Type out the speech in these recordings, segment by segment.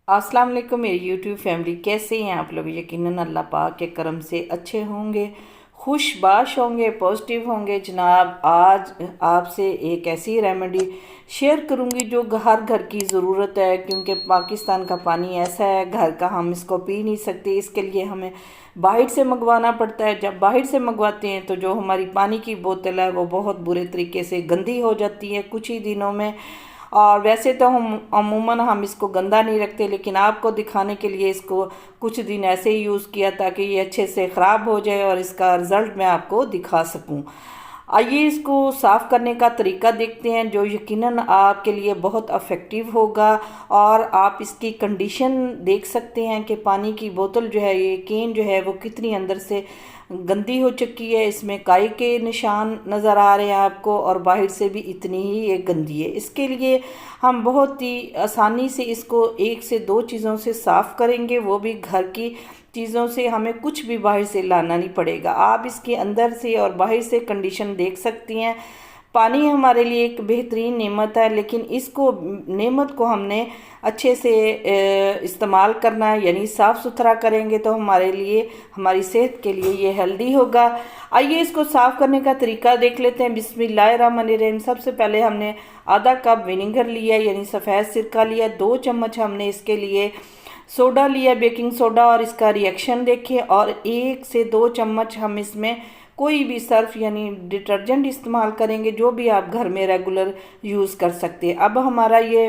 अस्सलाम वालेकुम मेरी यूट्यूब फैमिली, कैसे हैं आप लोग। यकीनन अल्लाह पाक के करम से अच्छे होंगे, खुशबाश होंगे, पॉजिटिव होंगे। जनाब आज आपसे एक ऐसी रेमेडी शेयर करूंगी जो हर घर की ज़रूरत है, क्योंकि पाकिस्तान का पानी ऐसा है घर का हम इसको पी नहीं सकते। इसके लिए हमें बाहर से मंगवाना पड़ता है। जब बाहर से मंगवाते हैं तो जो हमारी पानी की बोतल है वो बहुत बुरे तरीके से गंदी हो जाती है कुछ ही दिनों में। और वैसे तो हम इसको गंदा नहीं रखते, लेकिन आपको दिखाने के लिए इसको कुछ दिन ऐसे ही यूज़ किया ताकि ये अच्छे से ख़राब हो जाए और इसका रिज़ल्ट मैं आपको दिखा सकूं। आइए इसको साफ़ करने का तरीका देखते हैं, जो यकीनन आपके लिए बहुत इफ़ेक्टिव होगा। और आप इसकी कंडीशन देख सकते हैं कि पानी की बोतल जो है, ये कैन जो है वो कितनी अंदर से गंदी हो चुकी है। इसमें काई के निशान नज़र आ रहे हैं आपको, और बाहर से भी इतनी ही ये गंदी है। इसके लिए हम बहुत ही आसानी से इसको एक से दो चीज़ों से साफ़ करेंगे, वो भी घर की चीज़ों से। हमें कुछ भी बाहर से लाना नहीं पड़ेगा। आप इसके अंदर से और बाहर से कंडीशन देख सकती हैं। पानी हमारे लिए एक बेहतरीन नेमत है, लेकिन इसको नेमत को हमने अच्छे से इस्तेमाल करना है, यानी साफ़ सुथरा करेंगे तो हमारे लिए, हमारी सेहत के लिए ये हेल्दी होगा। आइए इसको साफ़ करने का तरीका देख लेते हैं। बिस्मिल्लाहिर्रहमानिर्रहीम। सबसे पहले हमने आधा कप विनेगर लिया, यानी सफ़ेद सिरका लिया। 2 चम्मच हमने इसके लिए सोडा लिया, बेकिंग सोडा, और इसका रिएक्शन देखें। और 1 से 2 चम्मच हम इसमें कोई भी सर्फ यानी डिटर्जेंट इस्तेमाल करेंगे, जो भी आप घर में रेगुलर यूज़ कर सकते हैं। अब हमारा ये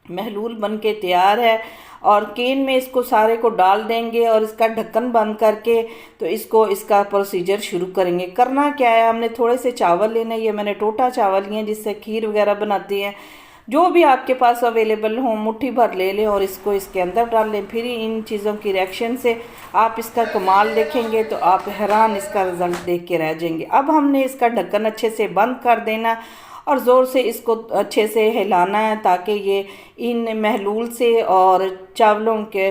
महलूल बन के तैयार है, और केन में इसको सारे को डाल देंगे और इसका ढक्कन बंद करके तो इसका प्रोसीजर शुरू करेंगे। करना क्या है, हमने थोड़े से चावल लेने, ये मैंने टोटा चावल लिए जिससे खीर वगैरह बनाते हैं। जो भी आपके पास अवेलेबल हो मुट्ठी भर ले लें और इसको इसके अंदर डाल लें। फिर इन चीज़ों की रिएक्शन से आप इसका कमाल देखेंगे तो आप हैरान इसका रिज़ल्ट देख के रह जाएंगे। अब हमने इसका ढक्कन अच्छे से बंद कर देना और ज़ोर से इसको अच्छे से हिलाना है, ताकि ये इन महलूल से और चावलों के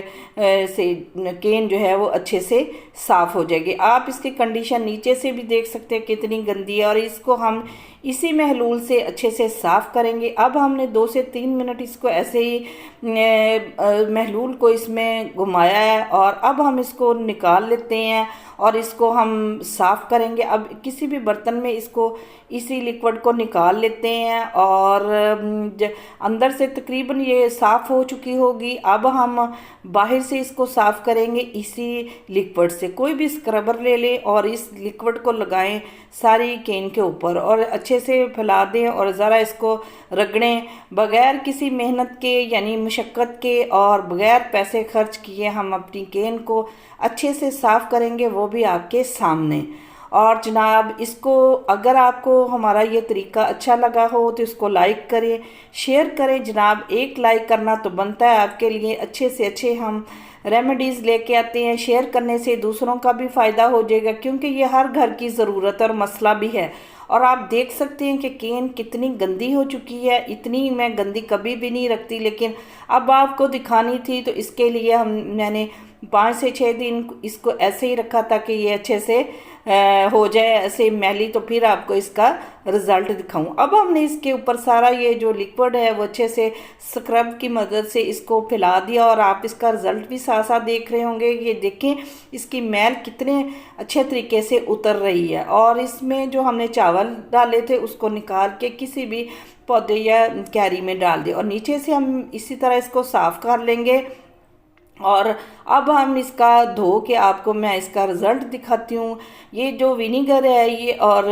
से केन जो है वो अच्छे से साफ़ हो जाएगी। आप इसकी कंडीशन नीचे से भी देख सकते हैं कितनी गंदी है, और इसको हम इसी महलूल से अच्छे से साफ़ करेंगे। अब हमने 2 से 3 मिनट इसको ऐसे ही महलूल को इसमें घुमाया है, और अब हम इसको निकाल लेते हैं और इसको हम साफ़ करेंगे। अब किसी भी बर्तन में इसको इसी लिक्विड को निकाल लेते हैं, और अंदर से तकरीबन ये साफ़ हो चुकी होगी। अब हम बाहर से इसको साफ़ करेंगे इसी लिक्विड से। कोई भी स्क्रबर ले लें और इस लिक्विड को लगाएं सारी केन के ऊपर और अच्छे से फैला दें, और ज़रा इसको रगड़ें। बग़ैर किसी मेहनत के यानी मशक्क़त के और बग़ैर पैसे खर्च किए हम अपनी केन को अच्छे से साफ़ करेंगे, वो भी आपके सामने। और जनाब इसको, अगर आपको हमारा ये तरीका अच्छा लगा हो तो इसको लाइक करें, शेयर करें। जनाब एक लाइक करना तो बनता है आपके लिए। अच्छे से अच्छे हम रेमेडीज़ लेके आते हैं, शेयर करने से दूसरों का भी फ़ायदा हो जाएगा, क्योंकि ये हर घर की ज़रूरत और मसला भी है। और आप देख सकते हैं कि केन कितनी गंदी हो चुकी है। इतनी मैं गंदी कभी भी नहीं रखती, लेकिन अब आपको दिखानी थी तो इसके लिए मैंने 5 से 6 दिन इसको ऐसे ही रखा ताकि ये अच्छे से हो जाए ऐसे मैली, तो फिर आपको इसका रिज़ल्ट दिखाऊं। अब हमने इसके ऊपर सारा ये जो लिक्विड है वो अच्छे से स्क्रब की मदद से इसको फैला दिया, और आप इसका रिज़ल्ट भी साथ साथ देख रहे होंगे। ये देखें इसकी मैल कितने अच्छे तरीके से उतर रही है। और इसमें जो हमने चावल डाले थे उसको निकाल के किसी भी पौधे या कैरी में डाल दिया, और नीचे से हम इसी तरह इसको साफ़ कर लेंगे। और अब हम इसका धो के आपको मैं इसका रिज़ल्ट दिखाती हूँ। ये जो विनीगर है ये और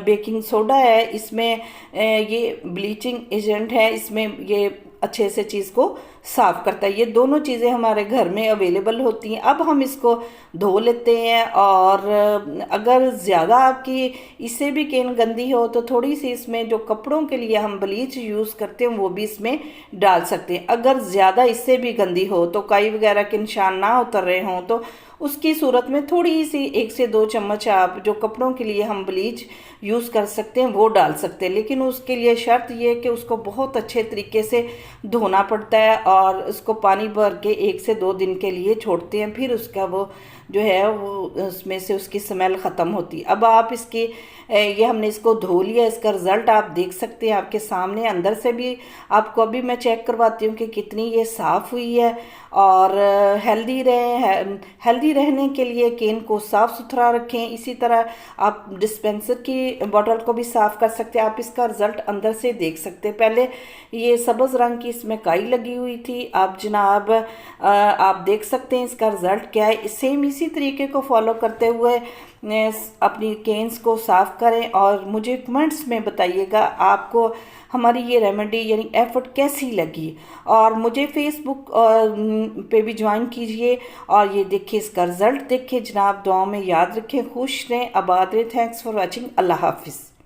बेकिंग सोडा है, इसमें ये ब्लीचिंग एजेंट है, इसमें ये अच्छे से चीज़ को साफ़ करता है। ये दोनों चीज़ें हमारे घर में अवेलेबल होती हैं। अब हम इसको धो लेते हैं, और अगर ज़्यादा आपकी इससे भी केन गंदी हो तो थोड़ी सी इसमें जो कपड़ों के लिए हम ब्लीच यूज़ करते हैं वो भी इसमें डाल सकते हैं। अगर ज़्यादा इससे भी गंदी हो तो काई वगैरह के निशान ना उतर रहे हों तो उसकी सूरत में थोड़ी सी 1 से 2 चम्मच आप जो कपड़ों के लिए हम ब्लीच यूज़ कर सकते हैं वो डाल सकते हैं, लेकिन उसके लिए शर्त ये है कि उसको बहुत अच्छे तरीके से धोना पड़ता है और उसको पानी भर के 1 से 2 दिन के लिए छोड़ते हैं, फिर उसका वो जो है वो उसमें से उसकी स्मेल ख़त्म होती है। अब आप इसकी ये हमने इसको धो लिया, इसका रिज़ल्ट आप देख सकते हैं आपके सामने। अंदर से भी आपको अभी मैं चेक करवाती हूँ कि कितनी ये साफ़ हुई है। और हेल्दी रहने के लिए केन को साफ़ सुथरा रखें। इसी तरह आप डिस्पेंसर की बॉटल को भी साफ़ कर सकते हैं। आप इसका रिज़ल्ट अंदर से देख सकते हैं। पहले ये सब्ज़ रंग की इसमें काई लगी हुई थी, अब जनाब आप देख सकते हैं इसका रिज़ल्ट क्या है। सेम इसी तरीके को फॉलो करते हुए अपनी केन्स को साफ़ करें और मुझे कमेंट्स में बताइएगा आपको हमारी ये रेमेडी यानी एफर्ट कैसी लगी। और मुझे फेसबुक पे भी ज्वाइन कीजिए और ये देखिए इसका रिज़ल्ट देखिए जनाब। दुआओं में याद रखें, खुश रहें, आबाद रहें। Thanks for watching. अल्लाह हाफिज़।